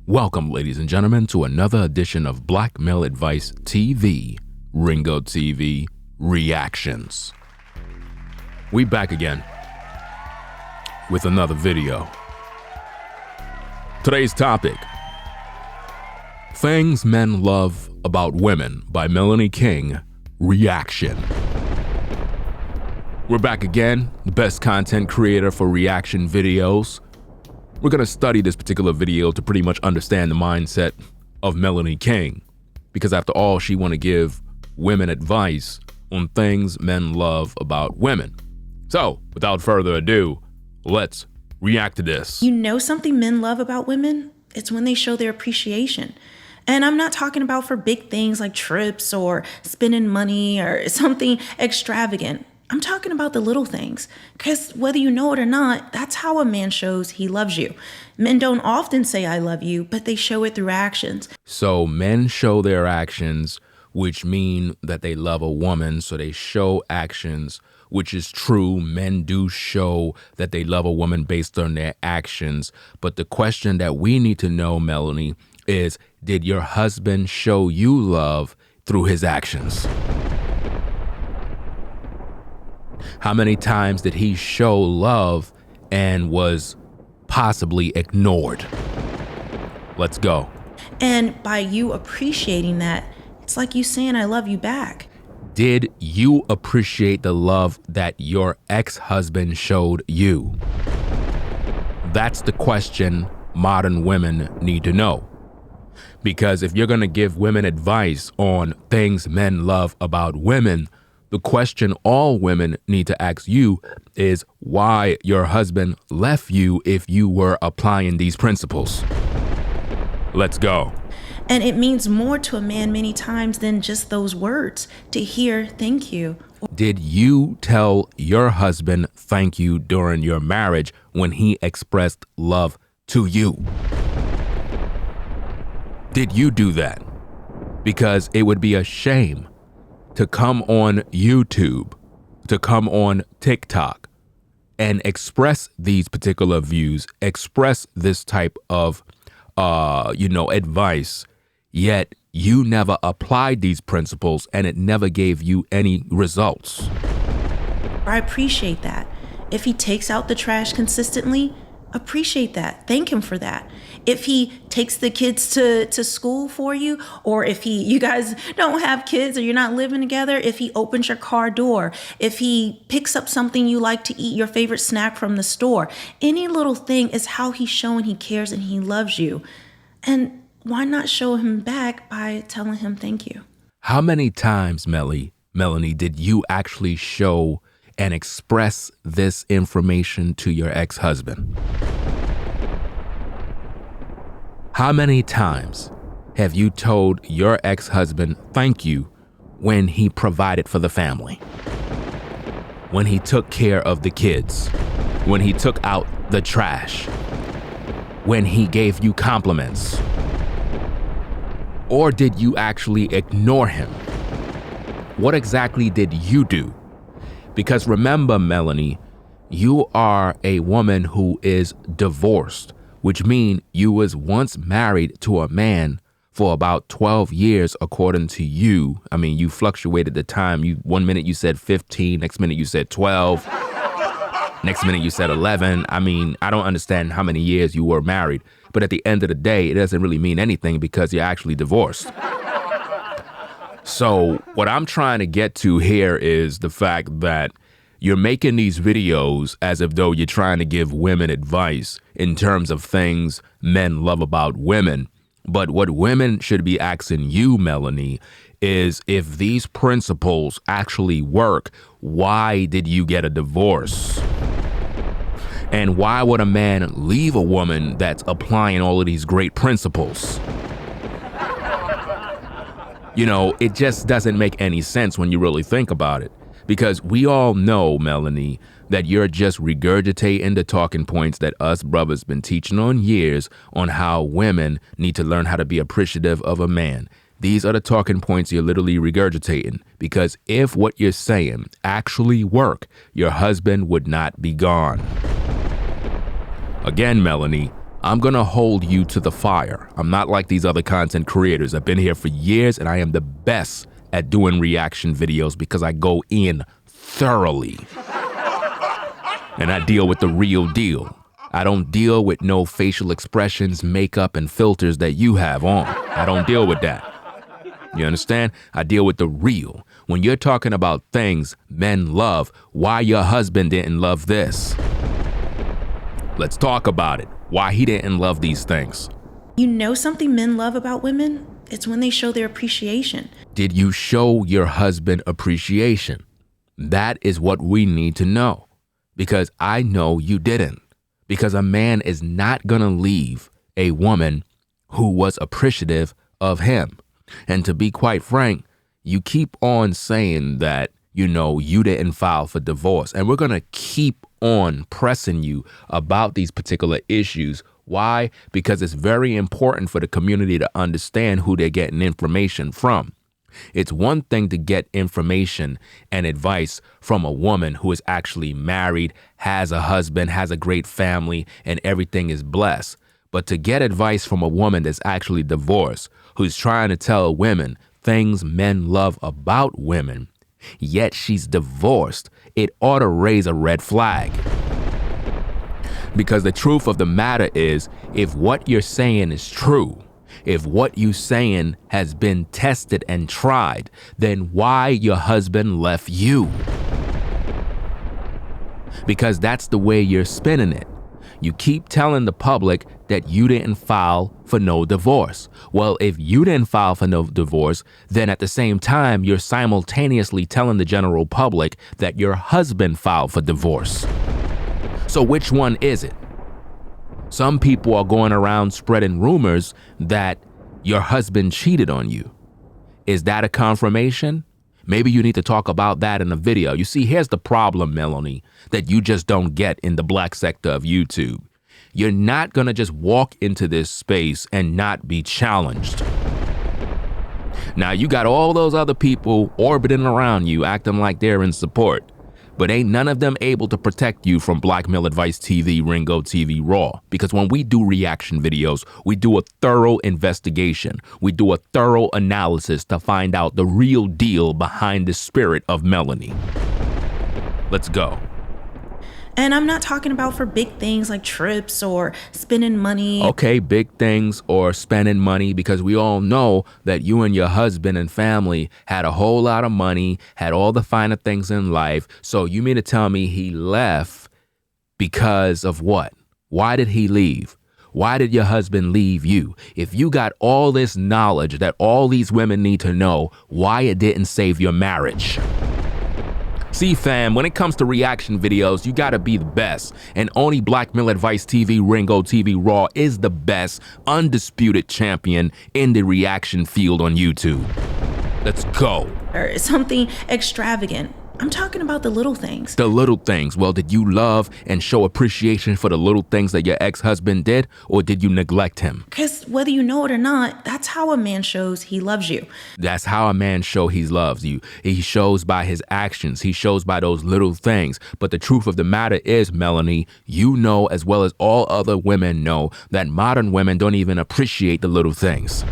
Welcome, ladies and gentlemen, to another edition of Black Male Advice TV, Ringo TV Reactions. We back again with another video. Today's topic, Things Men Love About Women by Melanie King, Reaction. We're back again, the best content creator for reaction videos. We're going to study this particular video to pretty much understand the mindset of Melanie King, because after all, she want to give women advice on things men love about women. So, without further ado, let's react to this. You know something men love about women? It's when they show their appreciation. And I'm not talking about for big things like trips or spending money or something extravagant. I'm talking about the little things, because whether you know it or not, that's how a man shows he loves you. Men don't often say I love you, but they show it through actions. So men show their actions, which mean that they love a woman. So they show actions, which is true. Men do show that they love a woman based on their actions. But the question that we need to know, Melanie, is did your husband show you love through his actions? How many times did he show love and was possibly ignored? Let's go. And by you appreciating that, it's like you saying I love you back. Did you appreciate the love that your ex-husband showed you? That's the question modern women need to know. Because if you're going to give women advice on things men love about women, the question all women need to ask you is why your husband left you if you were applying these principles. Let's go. And it means more to a man many times than just those words, to hear thank you. Did you tell your husband thank you during your marriage when he expressed love to you? Did you do that? Because it would be a shame to come on YouTube, to come on TikTok and express these particular views, express this type of, advice, yet you never applied these principles and it never gave you any results. I appreciate that. If he takes out the trash consistently, appreciate that. Thank him for that. If he takes the kids to school for you, or if you guys don't have kids or you're not living together, if he opens your car door, if he picks up something you like to eat, your favorite snack from the store, any little thing is how he's showing he cares and he loves you. And why not show him back by telling him thank you? How many times, Melanie, did you actually show and express this information to your ex-husband? How many times have you told your ex-husband thank you when he provided for the family? When he took care of the kids? When he took out the trash? When he gave you compliments? Or did you actually ignore him? What exactly did you do? Because remember, Melanie, you are a woman who is divorced, which means you was once married to a man for about 12 years, according to you. I mean, you fluctuated the time. 1 minute you said 15, next minute you said 12, next minute you said 11. I mean, I don't understand how many years you were married, but at the end of the day, it doesn't really mean anything because you're actually divorced. So what I'm trying to get to here is the fact that you're making these videos as if though you're trying to give women advice in terms of things men love about women. But what women should be asking you, Melanie, is if these principles actually work, why did you get a divorce? And why would a man leave a woman that's applying all of these great principles? You know, it just doesn't make any sense when you really think about it. Because we all know, Melanie, that you're just regurgitating the talking points that us brothers been teaching on years on how women need to learn how to be appreciative of a man. These are the talking points you're literally regurgitating. Because if what you're saying actually work, your husband would not be gone. Again, Melanie, I'm going to hold you to the fire. I'm not like these other content creators. I've been here for years and I am the best at doing reaction videos because I go in thoroughly. And I deal with the real deal. I don't deal with no facial expressions, makeup, and filters that you have on. I don't deal with that. You understand? I deal with the real. When you're talking about things men love, why your husband didn't love this? Let's talk about it. Why he didn't love these things. You know something men love about women? It's when they show their appreciation. Did you show your husband appreciation? That is what we need to know. Because I know you didn't. Because a man is not gonna leave a woman who was appreciative of him. And to be quite frank, you keep on saying that, you didn't file for divorce. And we're gonna keep on pressing you about these particular issues. Why? Because it's very important for the community to understand who they're getting information from. It's one thing to get information and advice from a woman who is actually married, has a husband, has a great family, and everything is blessed. But to get advice from a woman that's actually divorced, who's trying to tell women things men love about women, yet she's divorced, it ought to raise a red flag. Because the truth of the matter is, if what you're saying is true, if what you're saying has been tested and tried, then why your husband left you? Because that's the way you're spinning it. You keep telling the public that you didn't file for no divorce. Well, if you didn't file for no divorce, then at the same time, you're simultaneously telling the general public that your husband filed for divorce. So which one is it? Some people are going around spreading rumors that your husband cheated on you. Is that a confirmation? Maybe you need to talk about that in a video. You see, here's the problem, Melanie, that you just don't get in the black sector of YouTube. You're not going to just walk into this space and not be challenged. Now, you got all those other people orbiting around you, acting like they're in support. But ain't none of them able to protect you from Black Male Advice TV, Ringo TV, Raw. Because when we do reaction videos, we do a thorough investigation. We do a thorough analysis to find out the real deal behind the spirit of Melanie. Let's go. And I'm not talking about for big things like trips or spending money. Okay, big things or spending money, because we all know that you and your husband and family had a whole lot of money, had all the finer things in life. So you mean to tell me he left because of what? Why did he leave? Why did your husband leave you? If you got all this knowledge that all these women need to know, why it didn't save your marriage? See, fam, when it comes to reaction videos, you gotta be the best. And only Black Male Advice TV, Ringo TV, Raw is the best, undisputed champion in the reaction field on YouTube. Let's go. Or something extravagant. I'm talking about the little things. The little things. Well, did you love and show appreciation for the little things that your ex-husband did, or did you neglect him? Because whether you know it or not, that's how a man shows he loves you. That's how a man shows he loves you. He shows by his actions. He shows by those little things. But the truth of the matter is, Melanie, you know as well as all other women know that modern women don't even appreciate the little things.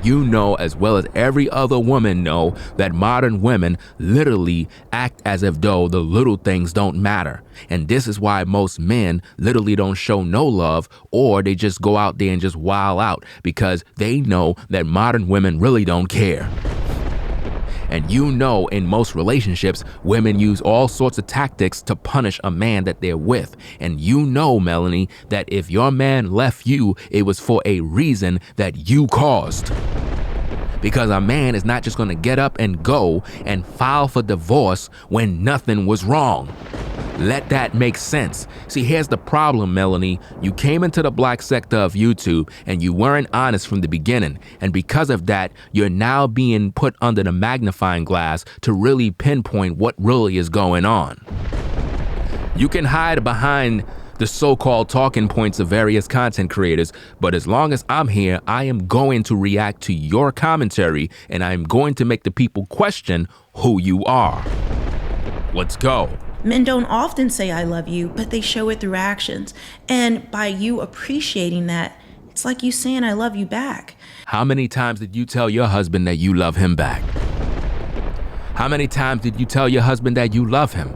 You know as well as every other woman know that modern women literally act as if though the little things don't matter. And this is why most men literally don't show no love, or they just go out there and just wild out, because they know that modern women really don't care. And you know, in most relationships, women use all sorts of tactics to punish a man that they're with. And you know, Melanie, that if your man left you, it was for a reason that you caused. Because a man is not just going to get up and go and file for divorce when nothing was wrong. Let that make sense. See, here's the problem, Melanie. You came into the black sector of YouTube and you weren't honest from the beginning. And because of that, you're now being put under the magnifying glass to really pinpoint what really is going on. You can hide behind the so-called talking points of various content creators, but as long as I'm here, I am going to react to your commentary and I'm going to make the people question who you are. Let's go. Men don't often say I love you, but they show it through actions. And by you appreciating that, it's like you saying I love you back. How many times did you tell your husband that you love him back? How many times did you tell your husband that you love him?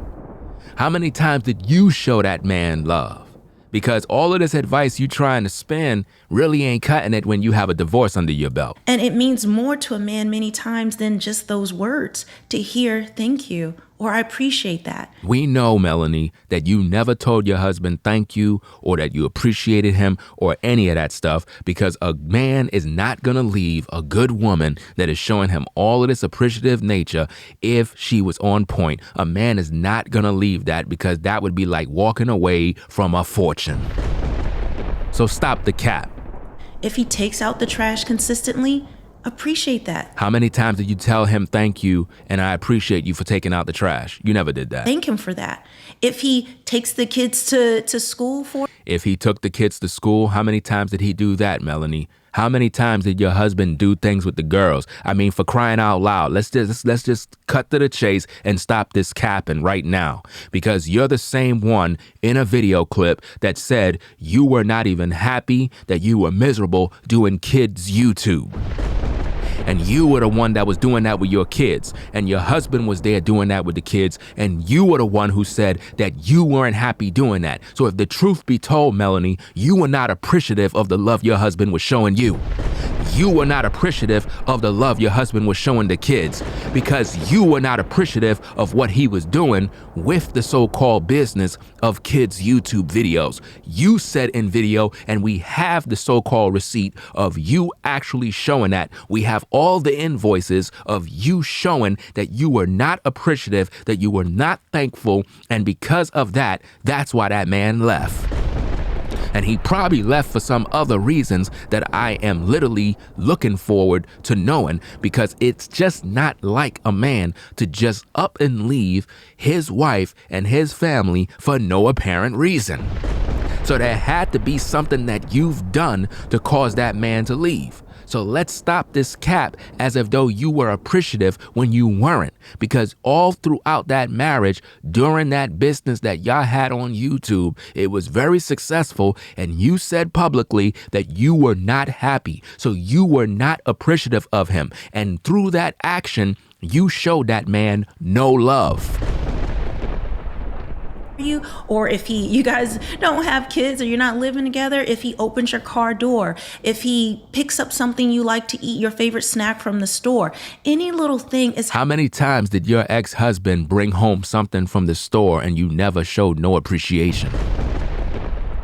How many times did you show that man love? Because all of this advice you trying to spin really ain't cutting it when you have a divorce under your belt. And it means more to a man many times than just those words, to hear thank you or I appreciate that. We know, Melanie, that you never told your husband thank you or that you appreciated him or any of that stuff, because a man is not going to leave a good woman that is showing him all of this appreciative nature if she was on point. A man is not going to leave that, because that would be like walking away from a fortune. So stop the cap. If he takes out the trash consistently, appreciate that. How many times did you tell him thank you and I appreciate you for taking out the trash? You never did that. Thank him for that. If he takes the kids to school If he took the kids to school, how many times did he do that, Melanie? How many times did your husband do things with the girls? I mean, for crying out loud, let's just cut to the chase and stop this capping right now, because you're the same one in a video clip that said you were not even happy, that you were miserable doing kids' YouTube. And you were the one that was doing that with your kids, and your husband was there doing that with the kids, and you were the one who said that you weren't happy doing that. So if the truth be told, Melanie, you were not appreciative of the love your husband was showing you. You were not appreciative of the love your husband was showing the kids, because you were not appreciative of what he was doing with the so-called business of kids' YouTube videos. You said in video, and we have the so-called receipt of you actually showing that. We have all the invoices of you showing that you were not appreciative, that you were not thankful, and because of that, that's why that man left. And he probably left for some other reasons that I am literally looking forward to knowing, because it's just not like a man to just up and leave his wife and his family for no apparent reason. So there had to be something that you've done to cause that man to leave. So let's stop this cap as if though you were appreciative when you weren't, because all throughout that marriage, during that business that y'all had on YouTube, it was very successful, and you said publicly that you were not happy. So you were not appreciative of him. And through that action, you showed that man no love. You, or if you guys don't have kids or you're not living together, if he opens your car door, if he picks up something you like to eat, your favorite snack from the store, any little thing is. How many times did your ex-husband bring home something from the store and you never showed no appreciation?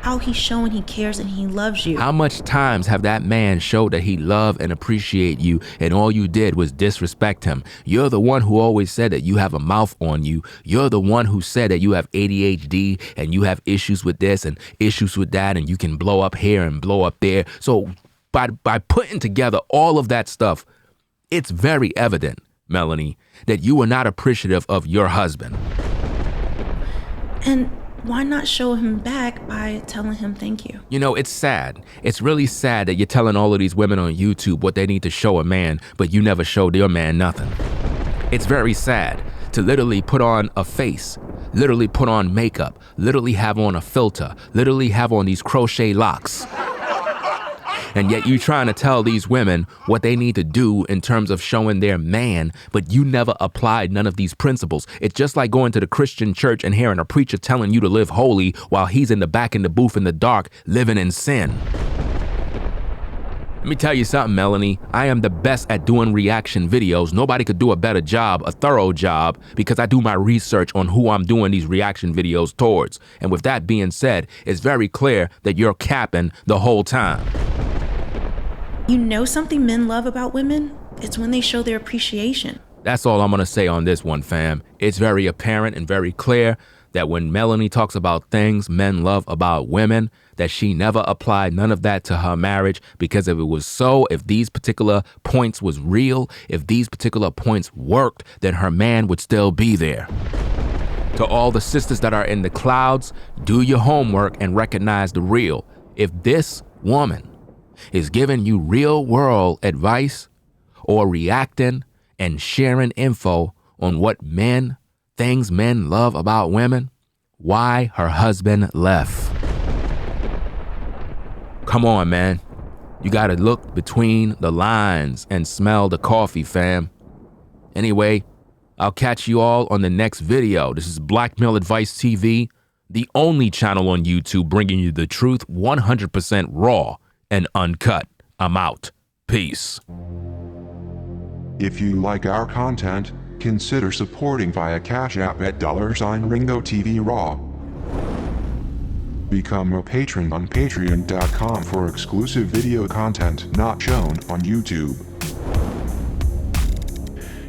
How he's showing he cares and he loves you. How much times have that man showed that he loved and appreciate you, and all you did was disrespect him? You're the one who always said that you have a mouth on you. You're the one who said that you have ADHD and you have issues with this and issues with that, and you can blow up here and blow up there. So by putting together all of that stuff, it's very evident, Melanie, that you are not appreciative of your husband. And why not show him back by telling him thank you? You know, it's sad. It's really sad that you're telling all of these women on YouTube what they need to show a man, but you never showed your man nothing. It's very sad to literally put on a face, literally put on makeup, literally have on a filter, literally have on these crochet locks. And yet you trying to tell these women what they need to do in terms of showing their man, but you never applied none of these principles. It's just like going to the Christian church and hearing a preacher telling you to live holy while he's in the back in the booth in the dark living in sin. Let me tell you something, Melanie. I am the best at doing reaction videos. Nobody could do a better job, a thorough job, because I do my research on who I'm doing these reaction videos towards. And with that being said, it's very clear that you're capping the whole time. You know something men love about women? It's when they show their appreciation. That's all I'm going to say on this one, fam. It's very apparent and very clear that when Melanie talks about things men love about women, that she never applied none of that to her marriage, because if it was so, if these particular points was real, if these particular points worked, then her man would still be there. To all the sisters that are in the clouds, do your homework and recognize the real. If this woman is giving you real world advice or reacting and sharing info on what men things men love about women? Why her husband left. Come on, man. You gotta look between the lines and smell the coffee, fam. Anyway, I'll catch you all on the next video. This is Black Male Advice TV, the only channel on YouTube bringing you the truth 100% raw and uncut. I'm out. Peace. If you like our content, consider supporting via Cash App at $Ringo TV Raw. Become a patron on Patreon.com for exclusive video content not shown on YouTube.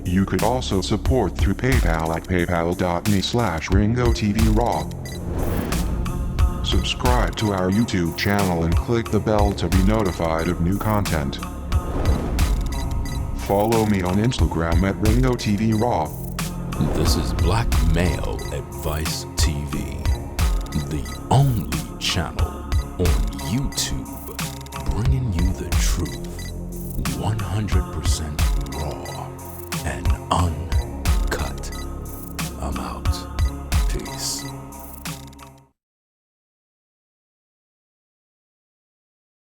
You could also support through PayPal at paypal.me/Ringo TV Raw. Subscribe to our YouTube channel and click the bell to be notified of new content. Follow me on Instagram at Ringo TV Raw. This is Black Male Advice TV, the only channel on YouTube bringing you the truth 100% raw and uncut. I'm out.